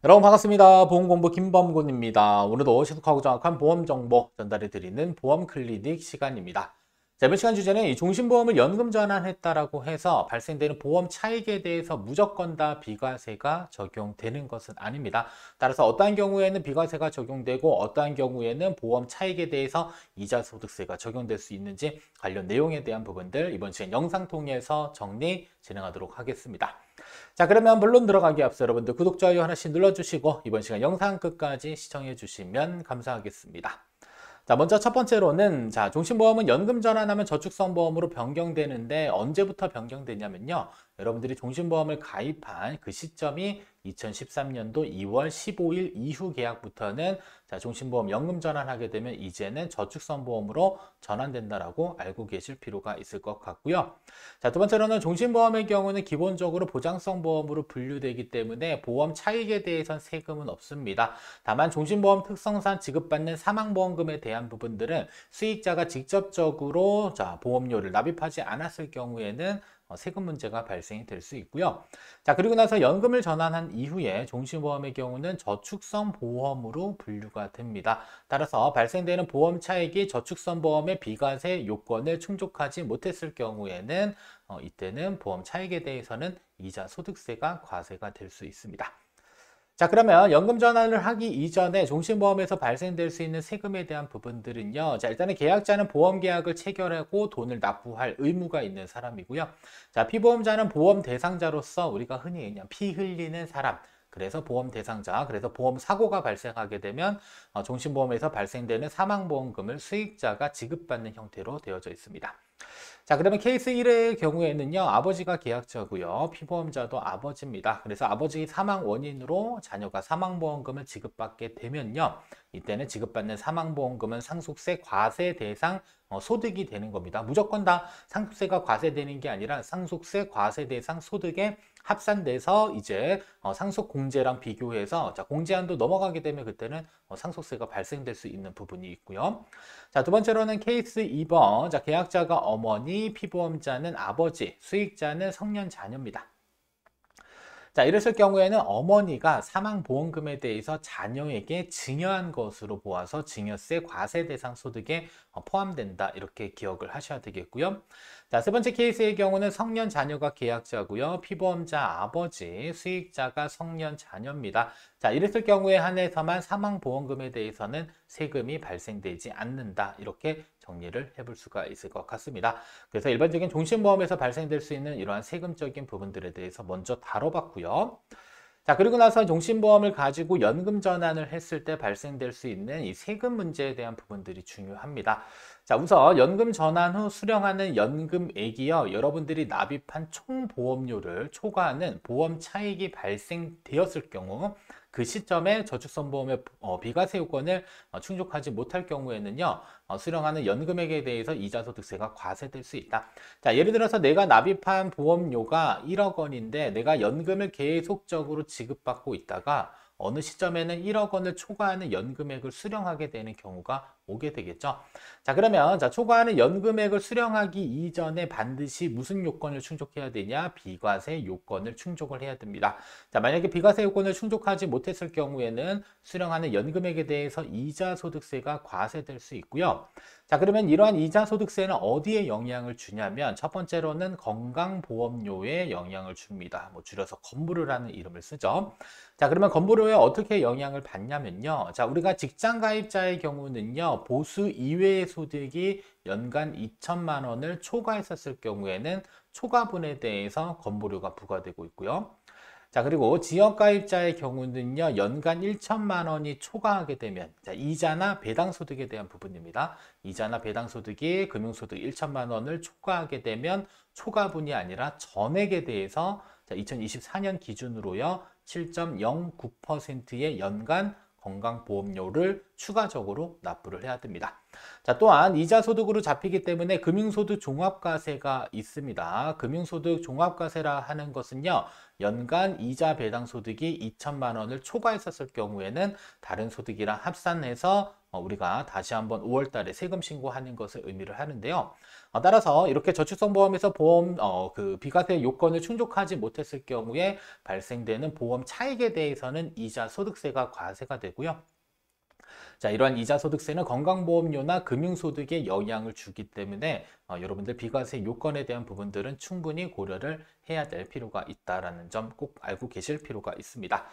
여러분 반갑습니다. 보험공부 김범곤입니다. 오늘도 신속하고 정확한 보험 정보 전달해 드리는 보험 클리닉 시간입니다. 자, 이번 시간 주제는 이 종신보험을 연금 전환했다라고 해서 발생되는 보험 차익에 대해서 무조건 다 비과세가 적용되는 것은 아닙니다. 따라서 어떠한 경우에는 비과세가 적용되고 어떠한 경우에는 보험 차익에 대해서 이자 소득세가 적용될 수 있는지 관련 내용에 대한 부분들 이번 시간 영상 통해서 정리 진행하도록 하겠습니다. 자, 그러면 본론 들어가기 앞서 여러분들 구독, 좋아요 하나씩 눌러주시고 이번 시간 영상 끝까지 시청해 주시면 감사하겠습니다. 자, 먼저 첫 번째로는 종신보험은 연금 전환하면 저축성 보험으로 변경되는데 언제부터 변경되냐면요. 여러분들이 종신보험을 가입한 그 시점이 2013년도 2월 15일 이후 계약부터는 종신보험 연금 전환하게 되면 이제는 저축성 보험으로 전환된다라고 알고 계실 필요가 있을 것 같고요. 자, 두 번째로는 종신보험의 경우는 기본적으로 보장성 보험으로 분류되기 때문에 보험 차익에 대해선 세금은 없습니다. 다만 종신보험 특성상 지급받는 사망보험금에 대한 부분들은 수익자가 직접적으로 보험료를 납입하지 않았을 경우에는 세금 문제가 발생이 될 수 있고요. 자, 그리고 나서 연금을 전환한 이후에 종신보험의 경우는 저축성 보험으로 분류가 됩니다. 따라서 발생되는 보험 차익이 저축성 보험의 비과세 요건을 충족하지 못했을 경우에는 이때는 보험 차익에 대해서는 이자 소득세가 과세가 될 수 있습니다. 자, 그러면 연금 전환을 하기 이전에 종신보험에서 발생될 수 있는 세금에 대한 부분들은요. 자, 일단은 계약자는 보험 계약을 체결하고 돈을 납부할 의무가 있는 사람이고요. 자, 피보험자는 보험 대상자로서 우리가 흔히 그냥 피 흘리는 사람. 그래서 보험 대상자, 그래서 보험 사고가 발생하게 되면 종신보험에서 발생되는 사망보험금을 수익자가 지급받는 형태로 되어져 있습니다. 자, 그러면 케이스 1의 경우에는요, 아버지가 계약자고요, 피보험자도 아버지입니다. 그래서 아버지 사망 원인으로 자녀가 사망보험금을 지급받게 되면요, 이때는 지급받는 사망보험금은 상속세 과세 대상 소득이 되는 겁니다. 무조건 다 상속세가 과세되는 게 아니라 상속세 과세 대상 소득에 합산돼서 이제 상속공제랑 비교해서 공제한도 넘어가게 되면 그때는 상속세가 발생될 수 있는 부분이 있고요. 자, 두 번째로는 케이스 2번. 계약자가 어머니, 피보험자는 아버지, 수익자는 성년 자녀입니다. 자, 이랬을 경우에는 어머니가 사망보험금에 대해서 자녀에게 증여한 것으로 보아서 증여세 과세 대상 소득에 포함된다. 이렇게 기억을 하셔야 되겠고요. 자, 세 번째 케이스의 경우는 성년 자녀가 계약자고요. 피보험자 아버지, 수익자가 성년 자녀입니다. 자, 이랬을 경우에 한해서만 사망보험금에 대해서는 세금이 발생되지 않는다. 이렇게 정리를 해볼 수가 있을 것 같습니다. 그래서 일반적인 종신보험에서 발생될 수 있는 이러한 세금적인 부분들에 대해서 먼저 다뤄봤고요. 자, 그리고 나서 종신보험을 가지고 연금 전환을 했을 때 발생될 수 있는 이 세금 문제에 대한 부분들이 중요합니다. 자, 우선 연금 전환 후 수령하는 연금액이요, 여러분들이 납입한 총 보험료를 초과하는 보험 차익이 발생되었을 경우 그 시점에 저축성 보험의 비과세 요건을 충족하지 못할 경우에는요, 수령하는 연금액에 대해서 이자소득세가 과세될 수 있다. 자, 예를 들어서 내가 납입한 보험료가 1억 원인데 내가 연금을 계속적으로 지급받고 있다가 어느 시점에는 1억 원을 초과하는 연금액을 수령하게 되는 경우가 오게 되겠죠. 자, 그러면 초과하는 연금액을 수령하기 이전에 반드시 무슨 요건을 충족해야 되냐? 비과세 요건을 충족을 해야 됩니다. 자, 만약에 비과세 요건을 충족하지 못했을 경우에는 수령하는 연금액에 대해서 이자소득세가 과세될 수 있고요. 자, 그러면 이러한 이자소득세는 어디에 영향을 주냐면 첫 번째로는 건강보험료에 영향을 줍니다. 줄여서 건보료라는 이름을 쓰죠. 자, 그러면 건보료에 어떻게 영향을 받냐면요. 자, 우리가 직장 가입자의 경우는요, 보수 이외의 소득이 연간 2천만 원을 초과했었을 경우에는 초과분에 대해서 건보료가 부과되고 있고요. 자, 그리고 지역가입자의 경우는요, 연간 1천만 원이 초과하게 되면, 이자나 배당소득에 대한 부분입니다. 이자나 배당소득이 금융소득 1천만 원을 초과하게 되면 초과분이 아니라 전액에 대해서 2024년 기준으로요, 7.09%의 연간 건강보험료를 추가적으로 납부를 해야 됩니다. 자, 또한 이자소득으로 잡히기 때문에 금융소득 종합과세가 있습니다. 금융소득 종합과세라 하는 것은요, 연간 이자 배당 소득이 2천만 원을 초과했었을 경우에는 다른 소득이랑 합산해서 우리가 다시 한번 5월 달에 세금 신고하는 것을 의미를 하는데요. 따라서 이렇게 저축성 보험에서 보험 그 비과세 요건을 충족하지 못했을 경우에 발생되는 보험 차익에 대해서는 이자 소득세가 과세가 되고요. 자, 이러한 이자 소득세는 건강보험료나 금융소득에 영향을 주기 때문에 여러분들 비과세 요건에 대한 부분들은 충분히 고려를 해야 될 필요가 있다는 점 꼭 알고 계실 필요가 있습니다.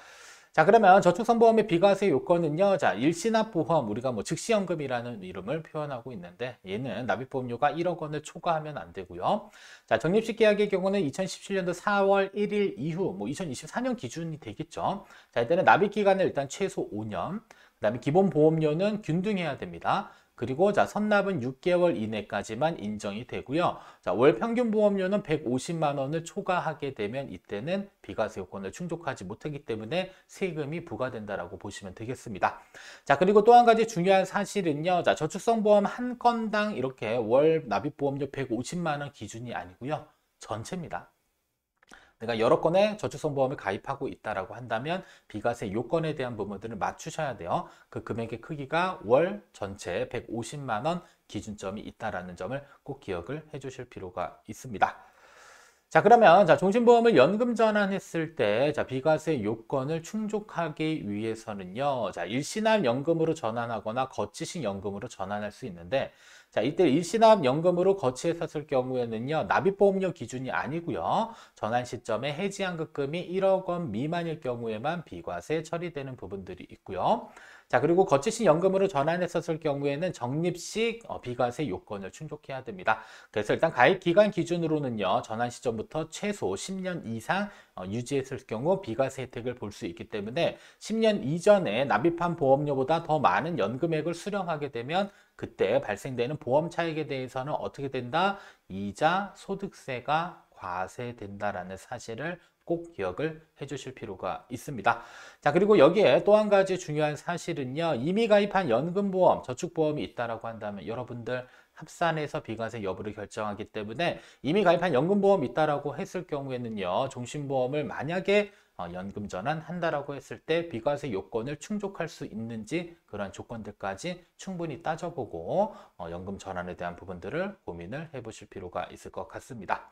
자, 그러면 저축성보험의 비과세 요건은요. 자, 일시납보험, 우리가 뭐 즉시연금이라는 이름을 표현하고 있는데 얘는 납입보험료가 1억 원을 초과하면 안 되고요. 자, 적립식 계약의 경우는 2017년도 4월 1일 이후 뭐 2024년 기준이 되겠죠. 자, 이때는 납입기간을 일단 최소 5년, 그다음에 기본 보험료는 균등해야 됩니다. 그리고 자, 선납은 6개월 이내까지만 인정이 되고요. 자, 월 평균 보험료는 150만 원을 초과하게 되면 이때는 비과세 요건을 충족하지 못하기 때문에 세금이 부과된다라고 보시면 되겠습니다. 자, 그리고 또 한 가지 중요한 사실은요. 자, 저축성 보험 한 건당 이렇게 월 납입 보험료 150만 원 기준이 아니고요. 전체입니다. 내가 여러 건의 저축성 보험을 가입하고 있다라고 한다면 비과세 요건에 대한 부분들을 맞추셔야 돼요. 그 금액의 크기가 월 전체 150만 원 기준점이 있다라는 점을 꼭 기억을 해 주실 필요가 있습니다. 자, 그러면 자, 종신보험을 연금 전환했을 때 자, 비과세 요건을 충족하기 위해서는요. 자, 일시납 연금으로 전환하거나 거치식 연금으로 전환할 수 있는데 자, 이때 일시납 연금으로 거치했었을 경우에는요. 납입보험료 기준이 아니고요. 전환 시점에 해지환급금이 1억 원 미만일 경우에만 비과세 처리되는 부분들이 있고요. 자, 그리고 거치식 연금으로 전환했었을 경우에는 적립식 비과세 요건을 충족해야 됩니다. 그래서 일단 가입 기간 기준으로는요. 전환 시점부터 최소 10년 이상 유지했을 경우 비과세 혜택을 볼 수 있기 때문에 10년 이전에 납입한 보험료보다 더 많은 연금액을 수령하게 되면 그때 발생되는 보험 차익에 대해서는 어떻게 된다? 이자 소득세가 과세된다라는 사실을 꼭 기억을 해 주실 필요가 있습니다. 자, 그리고 여기에 또 한 가지 중요한 사실은요. 이미 가입한 연금보험, 저축보험이 있다라고 한다면 여러분들 합산해서 비과세 여부를 결정하기 때문에 이미 가입한 연금보험이 있다라고 했을 경우에는요. 종신보험을 만약에 연금 전환한다라고 했을 때 비과세 요건을 충족할 수 있는지 그런 조건들까지 충분히 따져보고 연금 전환에 대한 부분들을 고민을 해보실 필요가 있을 것 같습니다.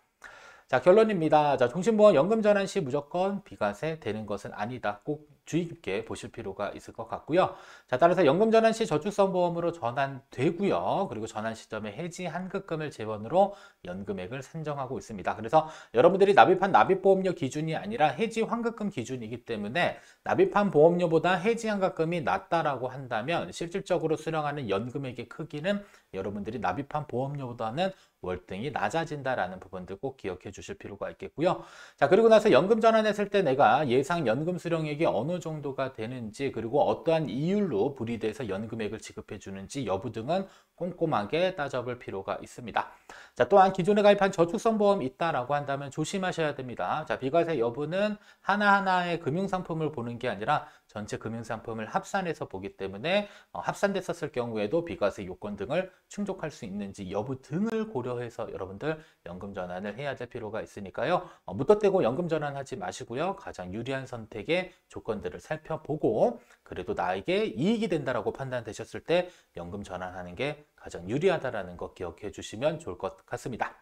자, 결론입니다. 자, 종신보험 연금 전환 시 무조건 비과세 되는 것은 아니다. 꼭 주의 깊게 보실 필요가 있을 것 같고요. 자, 따라서 연금 전환 시 저축성 보험으로 전환되고요. 그리고 전환 시점에 해지 환급금을 재원으로 연금액을 산정하고 있습니다. 그래서 여러분들이 납입한 납입보험료 기준이 아니라 해지 환급금 기준이기 때문에 납입한 보험료보다 해지 환급금이 낮다라고 한다면 실질적으로 수령하는 연금액의 크기는 여러분들이 납입한 보험료보다는 월등히 낮아진다라는 부분들 꼭 기억해 주실 필요가 있겠고요. 자, 그리고 나서 연금 전환했을 때 내가 예상 연금 수령액이 어느 정도가 되는지 그리고 어떠한 이율로 불이돼서 연금액을 지급해 주는지 여부 등은 꼼꼼하게 따져볼 필요가 있습니다. 자, 또한 기존에 가입한 저축성 보험이 있다라고 한다면 조심하셔야 됩니다. 자, 비과세 여부는 하나하나의 금융상품을 보는 게 아니라 전체 금융상품을 합산해서 보기 때문에 합산됐었을 경우에도 비과세 요건 등을 충족할 수 있는지 여부 등을 고려해서 여러분들 연금 전환을 해야 될 필요가 있으니까요. 무턱대고 연금 전환하지 마시고요. 가장 유리한 선택의 조건들을 살펴보고 그래도 나에게 이익이 된다라고 판단되셨을 때 연금 전환하는 게 가장 유리하다라는 거 기억해 주시면 좋을 것 같습니다.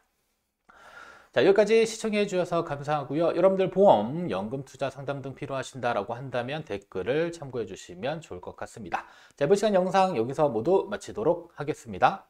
자, 여기까지 시청해 주셔서 감사하고요. 여러분들 보험, 연금 투자 상담 등 필요하신다라고 한다면 댓글을 참고해 주시면 좋을 것 같습니다. 자, 이번 시간 영상 여기서 모두 마치도록 하겠습니다.